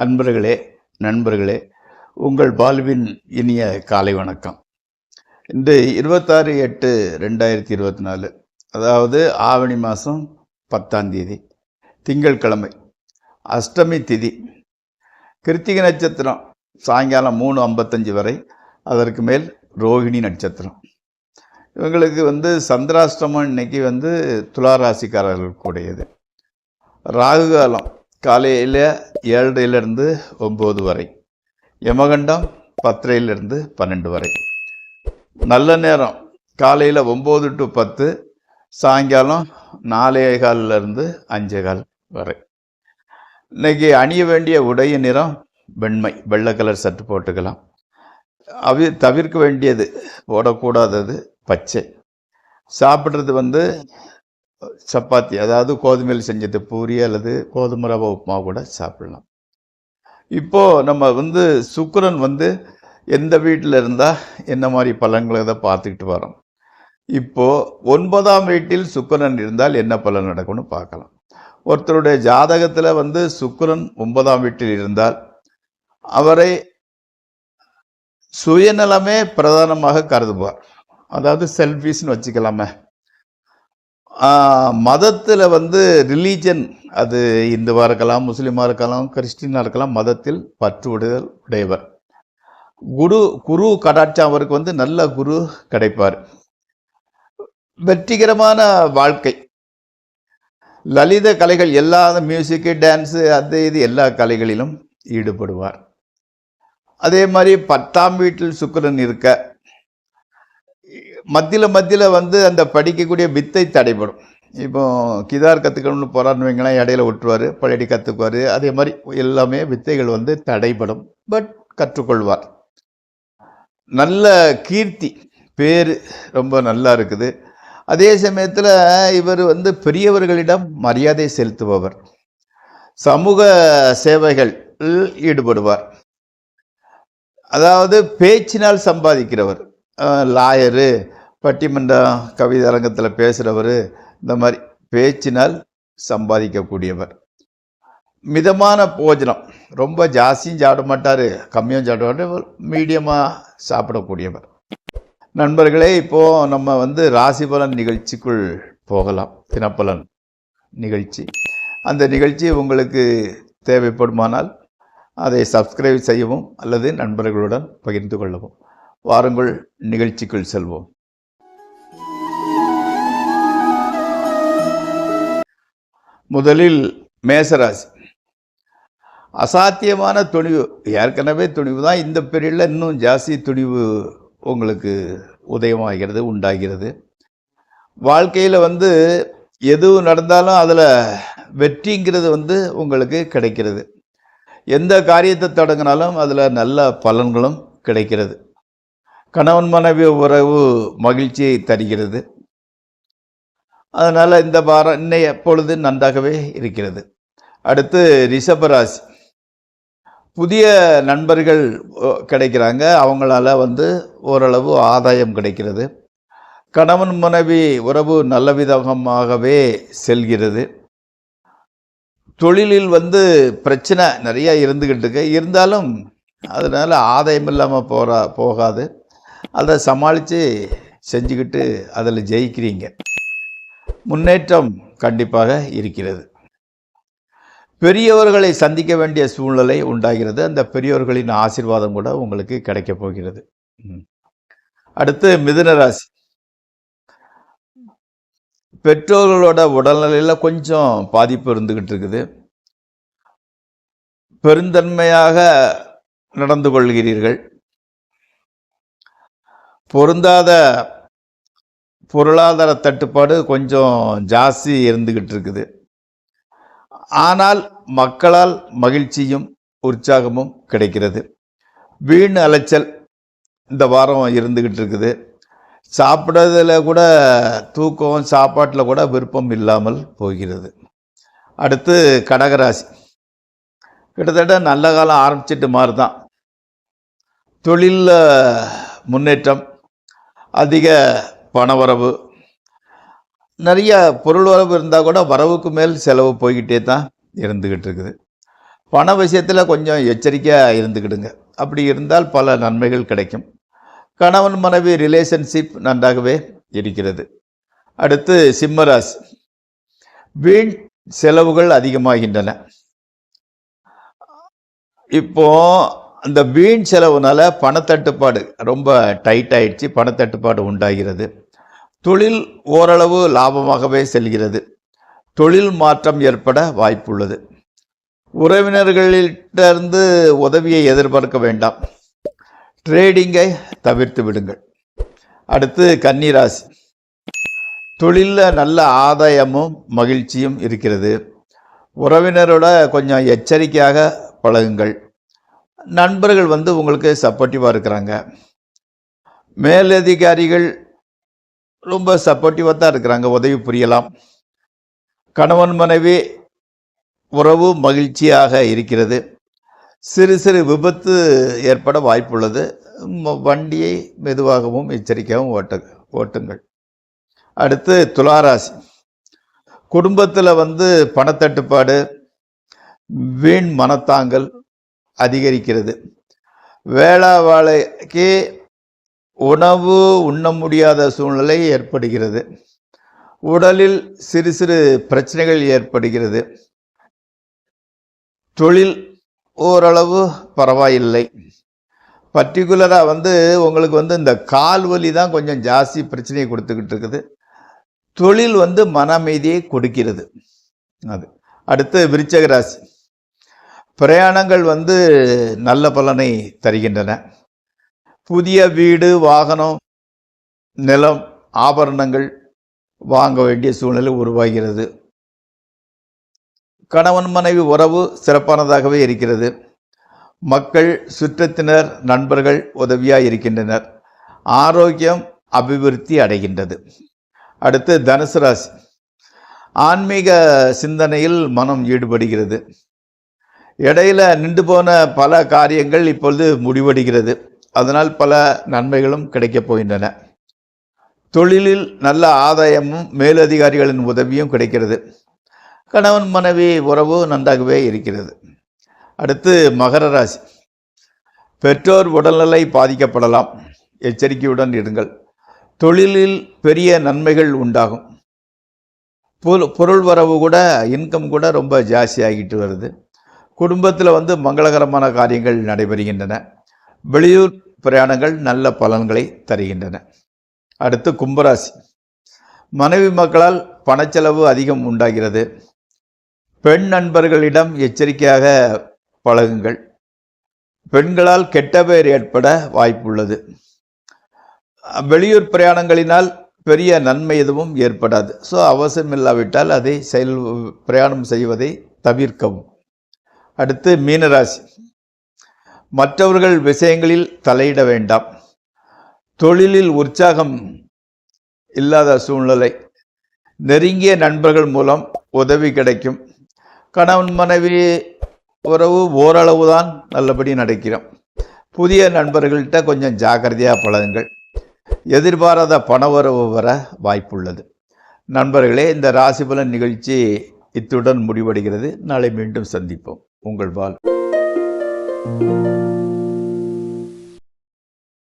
அன்பர்களே, நண்பர்களே, உங்கள் வாழ்வின் இனிய காலை வணக்கம். இன்று 26/8/2024, அதாவது ஆவணி மாதம் 10ஆம் தேதி, திங்கட்கிழமை, அஷ்டமி திதி, கிருத்திகை நட்சத்திரம் சாயங்காலம் 3:55 வரை, அதற்கு மேல் ரோகிணி நட்சத்திரம். இவங்களுக்கு சந்திராஷ்டமம் இன்னைக்கு துளாராசிக்காரர்களுக்குடையது. ராகு காலம் காலையில் 7:30 9 வரை, யமகண்டம் 10:30 12 வரை, நல்ல நேரம் காலையில் 9 to 10, சாயங்காலம் 4:15 5:15 வரை. இன்னைக்கு அணிய வேண்டிய உடைய நிறம் வெண்மை, வெள்ளை கலர் சட்டு போட்டுக்கலாம். தவிர்க்க வேண்டியது, போடக்கூடாதது பச்சை. சாப்பிட்றது சப்பாத்தி, அதாவது கோதுமையில் செஞ்சது பூரி அல்லது கோதுமை ரவை உப்புமா கூட சாப்பிடலாம். இப்போது நம்ம சுக்கிரன் எந்த வீட்டில் இருந்தால் என்ன மாதிரி பலன்களை தான் பார்த்துக்கிட்டு வரோம். இப்போது 9ஆம் வீட்டில் சுக்கிரன் இருந்தால் என்ன பலன் நடக்கும்னு பார்க்கலாம். ஒருத்தருடைய ஜாதகத்தில் சுக்கிரன் 9ஆம் வீட்டில் இருந்தால் அவரை சுயநலமே பிரதானமாக கருதுவார். அதாவது செல்ஃபிஷ்னு வச்சுக்கலாமே. மதத்தில் ரிலீஜன், அது இந்துவாக இருக்கலாம், முஸ்லீமாக இருக்கலாம், கிறிஸ்டினாக இருக்கலாம், மதத்தில் பற்று உடையவர். குரு கடாட்சம் அவருக்கு நல்ல குரு கிடைப்பார். வெற்றிகரமான வாழ்க்கை, லலித கலைகள், எல்லா மியூசிக்கு, டான்ஸு, அது இது எல்லா கலைகளிலும் ஈடுபடுவார். அதே மாதிரி 10ஆம் வீட்டில் சுக்கிரன் இருக்க மத்தியில் அந்த படிக்கக்கூடிய வித்தை தடைபடும். இப்போ கிதார் கற்றுக்கணும்னு போகிறான்னு வைங்களேன், இடையில விட்டுருவார், பழையடி கற்றுக்குவார். அதே மாதிரி எல்லாமே வித்தைகள் தடைபடும். பட் கற்றுக்கொள்வார். நல்ல கீர்த்தி, பேர் ரொம்ப நல்லா இருக்குது. அதே சமயத்தில் இவர் பெரியவர்களிடம் மரியாதை செலுத்துபவர், சமூக சேவைகள் ஈடுபடுவார். அதாவது பேச்சினால் சம்பாதிக்கிறவர், லாயரு, பட்டிமன்றம் கவிதை அரங்கத்தில் பேசுகிறவர், இந்த மாதிரி பேச்சினால் சம்பாதிக்கக்கூடியவர். மிதமான போஜனம், ரொம்ப ஜாஸ்தியும் சாப்பிட மாட்டார், கம்மியும் சாப்பிட மாட்டார், மீடியமாக சாப்பிடக்கூடியவர். நண்பர்களே, இப்போது நம்ம ராசி பலன் நிகழ்ச்சிக்குள் போகலாம். தினப்பலன் நிகழ்ச்சி. அந்த நிகழ்ச்சி உங்களுக்கு தேவைப்படுமானால் அதை சப்ஸ்கிரைப் செய்யவும் அல்லது நண்பர்களுடன் பகிர்ந்து கொள்ளவும். வாருங்கள், நிகழ்ச்சிக்குள் செல்வோம். முதலில் மேசராசி. அசாத்தியமான துணிவு, ஏற்கனவே துணிவு தான், இந்த பீரியடில் இன்னும் ஜாஸ்தி துணிவு உங்களுக்கு உதயமாகிறது, உண்டாகிறது. வாழ்க்கையில் எது நடந்தாலும் அதில் வெற்றிங்கிறது உங்களுக்கு கிடைக்கிறது. எந்த காரியத்தை தொடங்கினாலும் அதில் நல்ல பலன்களும் கிடைக்கிறது. கணவன் மனைவி உறவு மகிழ்ச்சியை தருகிறது. அதனால் இந்த வாரம் இன்னைய பொழுது நன்றாகவே இருக்கிறது. அடுத்து ரிஷபராசி. புதிய நண்பர்கள் கிடைக்கிறாங்க, அவங்களால ஓரளவு ஆதாயம் கிடைக்கிறது. கணவன் மனைவி உறவு நல்ல விதமாகவே செல்கிறது. தொழிலில் பிரச்சனை நிறைய இருந்துக்கிட்டு இருக்கு, இருந்தாலும் அதனால் ஆதாயம் இல்லாமல் போகாது. அதை சமாளித்து செஞ்சுக்கிட்டு அதில் ஜெயிக்கிறீங்க. முன்னேற்றம் கண்டிப்பாக இருக்கிறது. பெரியவர்களை சந்திக்க வேண்டிய சூழ்நிலை உண்டாகிறது. அந்த பெரியவர்களின் ஆசீர்வாதம் கூட உங்களுக்கு கிடைக்கப் போகிறது. அடுத்து மிதுன ராசி. பெற்றோர்களோட உடல்நிலையில் கொஞ்சம் பாதிப்பு இருந்துக்கிட்டு இருக்குது. பெருந்தன்மையாக நடந்து கொள்கிறீர்கள். பொருந்தாத பொருளாதார தட்டுப்பாடு கொஞ்சம் ஜாஸ்தி இருந்துக்கிட்டு இருக்குது. ஆனால் மக்களால் மகிழ்ச்சியும் உற்சாகமும் கிடைக்கிறது. வீண் அலைச்சல் இந்த வாரம் இருந்துக்கிட்டு இருக்குது. சாப்பிட்றதுல கூட தூக்கம், சாப்பாட்டில் கூட விருப்பம் இல்லாமல் போகிறது. அடுத்து கடகராசி. கிட்டத்தட்ட நல்ல காலம் ஆரம்பிச்சிட்டு மாதிரி தான். தொழிலில் முன்னேற்றம், அதிக பணவரவு, நிறைய பொருள் வரவு இருந்தால் கூட வரவுக்கு மேல் செலவு போய்கிட்டே தான் இருந்துக்கிட்டு இருக்குது. பண விஷயத்தில் கொஞ்சம் எச்சரிக்கையாக இருந்துக்கிடுங்க. அப்படி இருந்தால் பல நன்மைகள் கிடைக்கும். கணவன் மனைவி ரிலேஷன்ஷிப் நன்றாகவே இருக்கிறது. அடுத்து சிம்மராசி. வீண் செலவுகள் அதிகமாகின்றன. இப்போ அந்த வீண் செலவுனால பணத்தட்டுப்பாடு ரொம்ப டைட் ஆயிடுச்சு. பணத்தட்டுப்பாடு உண்டாகிறது. தொழில் ஓரளவு லாபமாகவே செல்கிறது. தொழில் மாற்றம் ஏற்பட வாய்ப்புள்ளது. உறவினர்களிடமிருந்து உதவியை எதிர்பார்க்க வேண்டாம். ட்ரேடிங்கை தவிர்த்து விடுங்கள். அடுத்து கன்னிராசி. தொழிலில் நல்ல ஆதாயமும் மகிழ்ச்சியும் இருக்கிறது. உறவினரோட கொஞ்சம் எச்சரிக்கையாக பழகுங்கள். நண்பர்கள் உங்களுக்கு சப்போர்ட்டிவாக இருக்கிறாங்க. மேலதிகாரிகள் ரொம்ப சப்போர்ட்டிவாக தான் இருக்கிறாங்க, உதவி புரியலாம். கணவன் மனைவி உறவு மகிழ்ச்சியாக இருக்கிறது. சிறு சிறு விபத்து ஏற்பட வாய்ப்புள்ளது. வண்டியை மெதுவாகவும் எச்சரிக்கையாகவும் ஓட்டுங்கள். அடுத்து துளாராசி. குடும்பத்தில் பணத்தட்டுப்பாடு, வீண் மனத்தாங்கல் அதிகரிக்கிறது. வேளாவேளைக்கு உணவு உண்ண முடியாத சூழ்நிலை ஏற்படுகிறது. உடலில் சிறு சிறு பிரச்சனைகள் ஏற்படுகிறது. தொழில் ஓரளவு பரவாயில்லை. பர்டிகுலராக உங்களுக்கு இந்த கால் வலி தான் கொஞ்சம் ஜாஸ்தி பிரச்சனையை கொடுத்துக்கிட்டு இருக்குது. தொழில் மன அமைதியை கொடுக்கிறது. அது அடுத்து விருச்சிக ராசி. பிரயாணங்கள் நல்ல பலனை தருகின்றன. புதிய வீடு, வாகனம், நிலம், ஆபரணங்கள் வாங்க வேண்டிய சூழ்நிலை உருவாகிறது. கணவன் மனைவி உறவு சிறப்பானதாகவே இருக்கிறது. மக்கள், சுற்றத்தினர், நண்பர்கள் உதவியாக இருக்கின்றனர். ஆரோக்கியம் அபிவிருத்தி அடைகின்றது. அடுத்து தனுசு ராசி. ஆன்மீக சிந்தனையில் மனம் ஈடுபடுகிறது. இடையில நின்று போன பல காரியங்கள் இப்பொழுது முடிவடைகிறது. அதனால் பல நன்மைகளும் கிடைக்கப் போகின்றன. தொழிலில் நல்ல ஆதாயமும் மேலதிகாரிகளின் உதவியும் கிடைக்கிறது. கணவன் மனைவி உறவு நன்றாகவே இருக்கிறது. அடுத்து மகர ராசி. பெற்றோர் உடல்நிலை பாதிக்கப்படலாம். எச்சரிக்கையுடன் இருங்கள். தொழிலில் பெரிய நன்மைகள் உண்டாகும். பொருள் வரவு கூட, இன்கம் கூட ரொம்ப ஜாஸ்தி ஆகிட்டு வருது. குடும்பத்தில் மங்களகரமான காரியங்கள் நடைபெறுகின்றன. வெளியூர் பிரயாணங்கள் நல்ல பலன்களை தருகின்றன. அடுத்து கும்பராசி. மனைவி மக்களால் பணச்செலவு அதிகம் உண்டாகிறது. பெண் நண்பர்களிடம் எச்சரிக்கையாக பழகுங்கள். பெண்களால் கெட்ட பெயர் ஏற்பட வாய்ப்புள்ளது. வெளியூர் பிரயாணங்களினால் பெரிய நன்மை எதுவும் ஏற்படாது. ஸோ அவசியம் இல்லாவிட்டால் அதை பிரயாணம் செய்வதை தவிர்க்கவும். அடுத்து மீனராசி. மற்றவர்கள் விஷயங்களில் தலையிட வேண்டாம். தொழிலில் உற்சாகம் இல்லாத சூழ்நிலை. நெருங்கிய நண்பர்கள் மூலம் உதவி கிடைக்கும். கணவன் மனைவி உறவு ஓரளவு தான் நல்லபடி நடக்கிறோம். புதிய நண்பர்கள்ட்ட கொஞ்சம் ஜாக்கிரதையாக பழகுங்கள். எதிர்பாராத பணவரவு வர வாய்ப்புள்ளது. நண்பர்களே, இந்த ராசி பலன் நிகழ்ச்சி இத்துடன் முடிவடைகிறது. நாளை மீண்டும் சந்திப்போம். உங்கள் பால்.